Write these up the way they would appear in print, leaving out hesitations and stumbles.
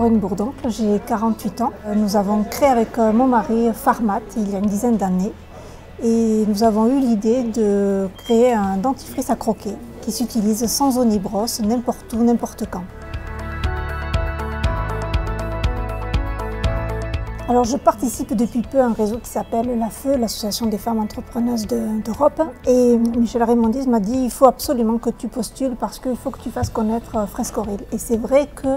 Corinne Bourdoncle, j'ai 48 ans. Nous avons créé avec mon mari Pharmat il y a une dizaine d'années et nous avons eu l'idée de créer un dentifrice à croquer qui s'utilise sans onibrosse, n'importe où, n'importe quand. Alors je participe depuis peu à un réseau qui s'appelle l'AFE, l'Association des femmes entrepreneuses d'Europe. Et Michel Raymondiz m'a dit il faut absolument que tu postules parce qu'il faut que tu fasses connaître Frescoril. Et c'est vrai que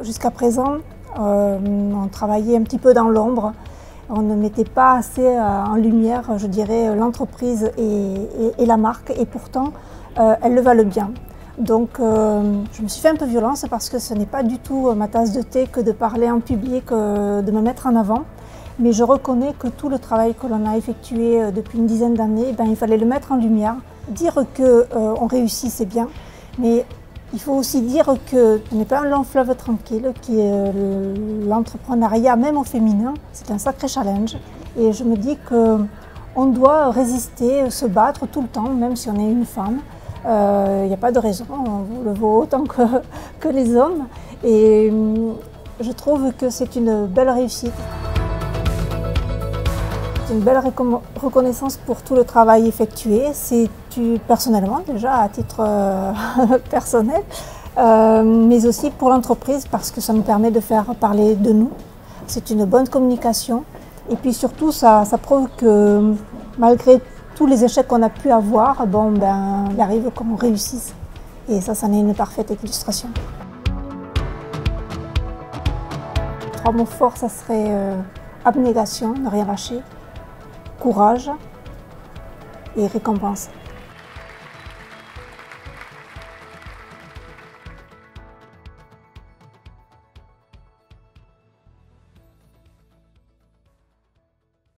jusqu'à présent, on travaillait un petit peu dans l'ombre. On ne mettait pas assez en lumière, je dirais, l'entreprise et la marque. Et pourtant, elles le valent bien. Donc je me suis fait un peu violence parce que ce n'est pas du tout ma tasse de thé que de parler en public, de me mettre en avant. Mais je reconnais que tout le travail que l'on a effectué depuis une dizaine d'années, il fallait le mettre en lumière. Dire qu'on réussit, c'est bien, mais il faut aussi dire que ce n'est pas un long fleuve tranquille, que l'entrepreneuriat, même au féminin, c'est un sacré challenge. Et je me dis qu'on doit résister, se battre tout le temps, même si on est une femme. Il n'y a pas de raison, on le vaut autant que les hommes et je trouve que c'est une belle réussite. C'est une belle reconnaissance pour tout le travail effectué, c'est personnellement déjà à titre personnel, mais aussi pour l'entreprise parce que ça nous permet de faire parler de nous. C'est une bonne communication et puis surtout ça prouve que malgré tous les échecs qu'on a pu avoir, il arrive qu'on réussisse. Et ça en est une parfaite illustration. 3 mots forts, ça serait abnégation, ne rien lâcher, courage et récompense.